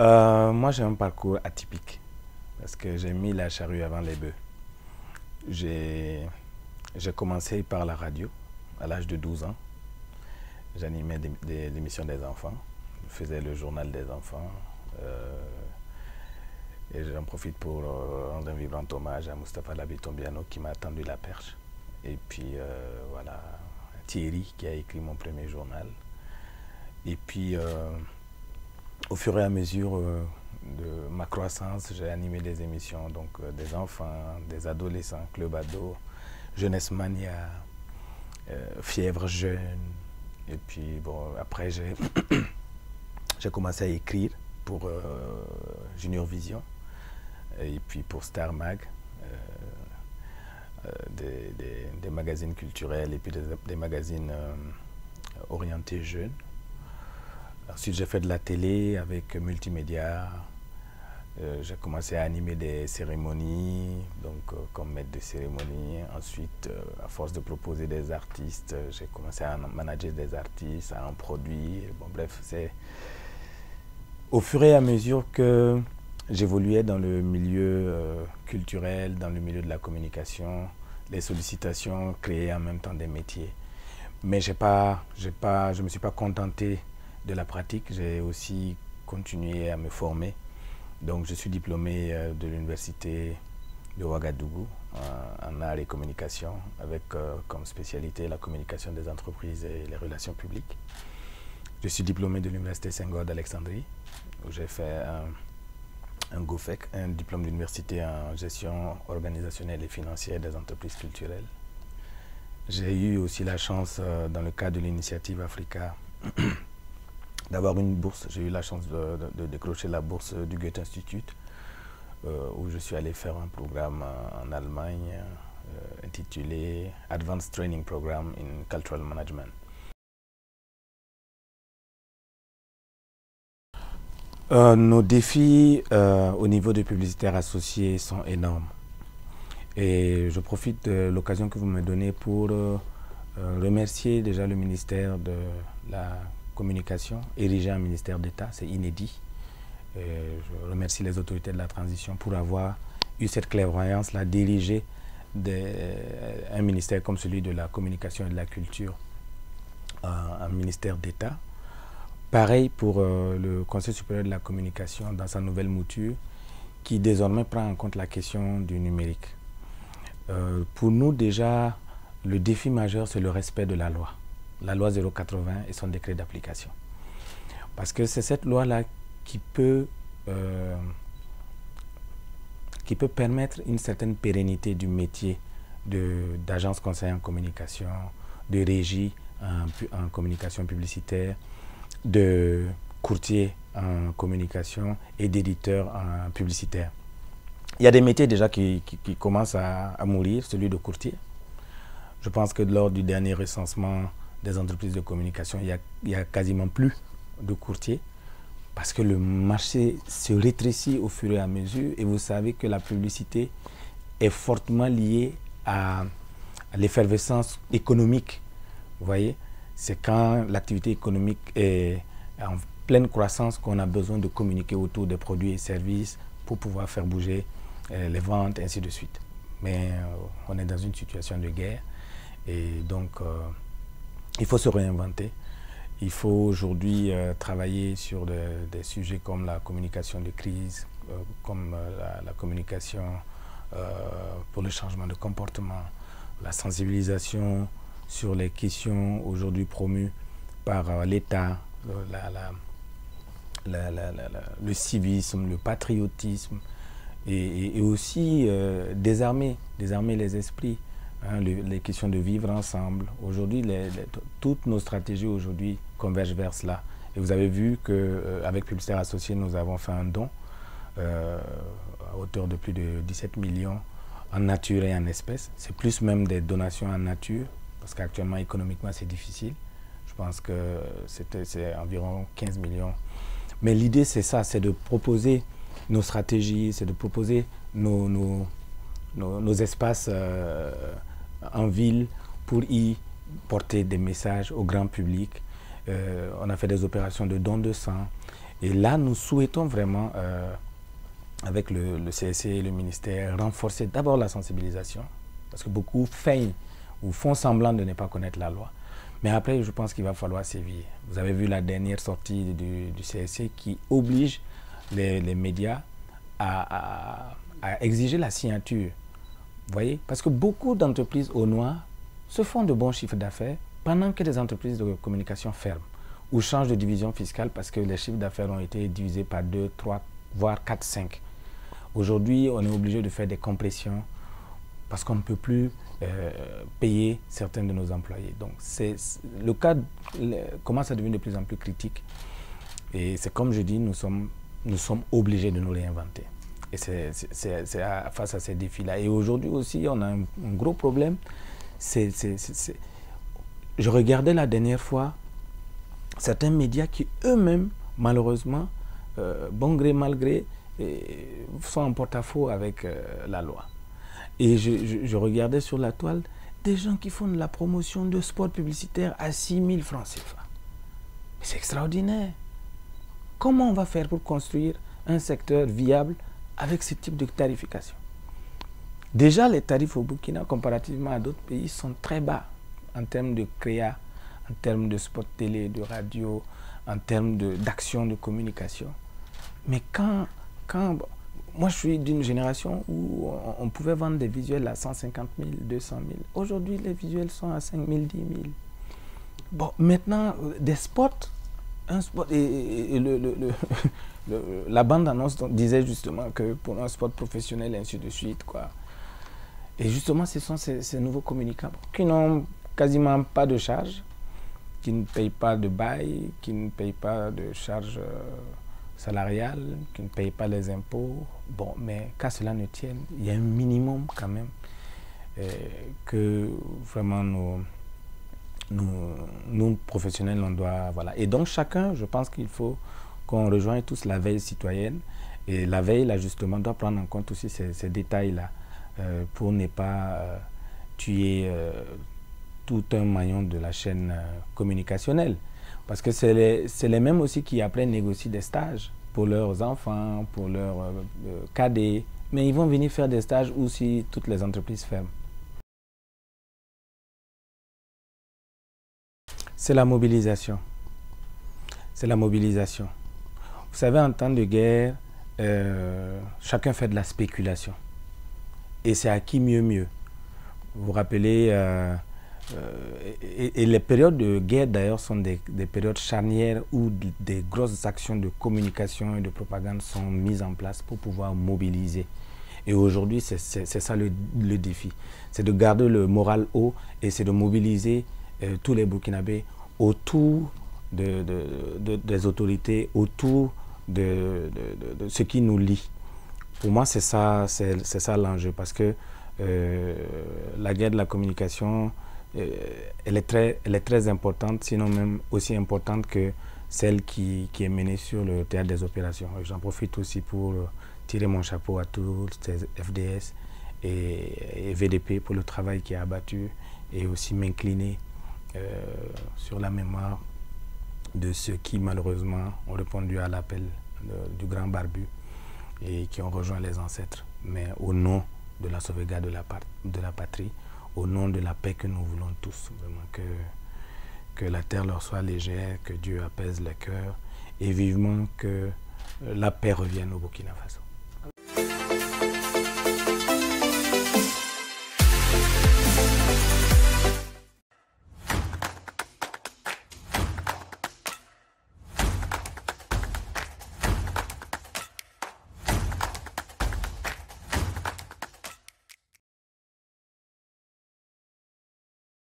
Moi, j'ai un parcours atypique parce que j'ai mis la charrue avant les bœufs. J'ai j'ai commencé par la radio à l'âge de 12 ans. J'animais l'émission des enfants. Je faisais le journal des enfants. euh, et j'en profite pour rendre un vibrant hommage à Mustapha Labitombiano qui m'a tendu la perche. Et puis voilà, Thierry qui a écrit mon premier journal. Et puis au fur et à mesure de ma croissance, j'ai animé des émissions, donc des enfants, des adolescents, Club Ado, Jeunesse Mania, Fièvre Jeune. Et puis bon, après j'ai commencé à écrire pour Junior Vision et puis pour Star Mag, des magazines culturels et puis des magazines orientés jeunes. Ensuite, j'ai fait de la télé avec multimédia. J'ai commencé à animer des cérémonies, donc comme maître de cérémonie. Ensuite, à force de proposer des artistes, j'ai commencé à manager des artistes, à en produire. Bon, bref, c'est au fur et à mesure que j'évoluais dans le milieu culturel, dans le milieu de la communication, les sollicitations créaient en même temps des métiers. Mais je ne me suis pas contenté de la pratique, j'ai aussi continué à me former. Donc je suis diplômé de l'université de Ouagadougou en art et communication avec comme spécialité la communication des entreprises et les relations publiques. Je suis diplômé de l'université Senghor d'Alexandrie où j'ai fait un GOFEC, un diplôme d'université en gestion organisationnelle et financière des entreprises culturelles. J'ai eu aussi la chance, dans le cadre de l'initiative Africa, d'avoir une bourse. J'ai eu la chance de décrocher la bourse du Goethe Institut, où je suis allé faire un programme en Allemagne intitulé Advanced Training Program in Cultural Management. Nos défis au niveau des publicitaires associés sont énormes. Et je profite de l'occasion que vous me donnez pour remercier déjà le ministère de la Communication, érigé en ministère d'État, c'est inédit. Et je remercie les autorités de la transition pour avoir eu cette clairvoyance-là, diriger un ministère comme celui de la Communication et de la Culture, un ministère d'État. Pareil pour le Conseil supérieur de la communication dans sa nouvelle mouture, qui désormais prend en compte la question du numérique. Pour nous déjà, le défi majeur, c'est le respect de la loi 080 et son décret d'application. Parce que c'est cette loi-là qui peut permettre une certaine pérennité du métier d'agence conseiller en communication, de régie en communication publicitaire, de courtier en communication et d'éditeur en publicitaire. Il y a des métiers déjà qui commencent à mourir, celui de courtier. Je pense que lors du dernier recensement des entreprises de communication, il y a quasiment plus de courtiers parce que le marché se rétrécit au fur et à mesure et vous savez que la publicité est fortement liée à l'effervescence économique. Vous voyez, c'est quand l'activité économique est en pleine croissance qu'on a besoin de communiquer autour des produits et services pour pouvoir faire bouger les ventes, ainsi de suite. Mais on est dans une situation de guerre et donc il faut se réinventer. Il faut aujourd'hui travailler sur des sujets comme la communication de crise, comme la communication pour le changement de comportement, la sensibilisation sur les questions aujourd'hui promues par l'État, le civisme, le patriotisme, et aussi désarmer les esprits, hein, les questions de vivre ensemble. Aujourd'hui, toutes nos stratégies aujourd'hui convergent vers cela. Et vous avez vu qu'avec Publicitaires Associés, nous avons fait un don à hauteur de plus de 17 millions en nature et en espèces. C'est plus même des donations en nature, parce qu'actuellement, économiquement, c'est difficile. Je pense que c'est environ 15 millions. Mais l'idée, c'est ça, c'est de proposer nos stratégies, c'est de proposer nos espaces en ville pour y porter des messages au grand public. On a fait des opérations de don de sang Et là, nous souhaitons vraiment, avec le CSC et le ministère, renforcer d'abord la sensibilisation, parce que beaucoup feignent ou font semblant de ne pas connaître la loi. Mais après, je pense qu'il va falloir sévir. Vous avez vu la dernière sortie du CSC qui oblige les médias à exiger la signature. Vous voyez? Parce que beaucoup d'entreprises au noir se font de bons chiffres d'affaires pendant que des entreprises de communication ferment ou changent de division fiscale parce que les chiffres d'affaires ont été divisés par 2, 3, voire 4, 5. Aujourd'hui, on est obligé de faire des compressions parce qu'on ne peut plus payer certains de nos employés. Donc, le cas commence à devenir de plus en plus critique. Et c'est comme je dis, nous sommes obligés de nous réinventer. Et c'est face à ces défis-là. Et aujourd'hui aussi, on a un gros problème. Je regardais la dernière fois certains médias qui eux-mêmes, malheureusement, bon gré, mal gré, sont en porte-à-faux avec la loi. Et je regardais sur la toile des gens qui font de la promotion de spots publicitaires à 6 000 francs CFA. C'est extraordinaire. Comment on va faire pour construire un secteur viable avec ce type de tarification? Déjà, les tarifs au Burkina, comparativement à d'autres pays, sont très bas en termes de créa, en termes de spots télé, de radio, en termes d'action de communication. Mais quand moi, je suis d'une génération où on pouvait vendre des visuels à 150 000, 200 000. Aujourd'hui, les visuels sont à 5 000, 10 000. Bon, maintenant, des spots, un spot, la bande-annonce disait justement que pour un spot professionnel, ainsi de suite, quoi. Et justement, ce sont ces nouveaux communicants qui n'ont quasiment pas de charges, qui ne payent pas de bail, qui ne payent pas de charges salariales, qui ne payent pas les impôts. Bon, mais qu'à cela ne tienne, il y a un minimum quand même que vraiment nous professionnels, on doit... Voilà. Et donc chacun, je pense qu'il faut qu'on rejoigne tous la veille citoyenne. Et la veille, là, justement, doit prendre en compte aussi ces détails-là pour ne pas tuer tout un maillon de la chaîne communicationnelle. Parce que c'est les mêmes aussi qui après négocient des stages pour leurs enfants, pour leurs cadets. Mais ils vont venir faire des stages où si toutes les entreprises ferment. C'est la mobilisation. C'est la mobilisation. Vous savez, en temps de guerre, chacun fait de la spéculation. Et c'est à qui mieux. Vous vous rappelez, et les périodes de guerre d'ailleurs sont des périodes charnières où des grosses actions de communication et de propagande sont mises en place pour pouvoir mobiliser. Et aujourd'hui, c'est ça le défi. C'est de garder le moral haut et c'est de mobiliser tous les Burkinabés autour des autorités, autour de ce qui nous lie. Pour moi, c'est ça l'enjeu, parce que la guerre de la communication, elle est très importante, sinon même aussi importante que celle qui est menée sur le théâtre des opérations. J'en profite aussi pour tirer mon chapeau à tous ces FDS et VDP pour le travail qui est abattu et aussi m'incliner sur la mémoire de ceux qui malheureusement ont répondu à l'appel du grand barbu et qui ont rejoint les ancêtres, mais au nom de la sauvegarde de la patrie, au nom de la paix que nous voulons tous, vraiment que la terre leur soit légère, que Dieu apaise les cœurs et vivement que la paix revienne au Burkina Faso.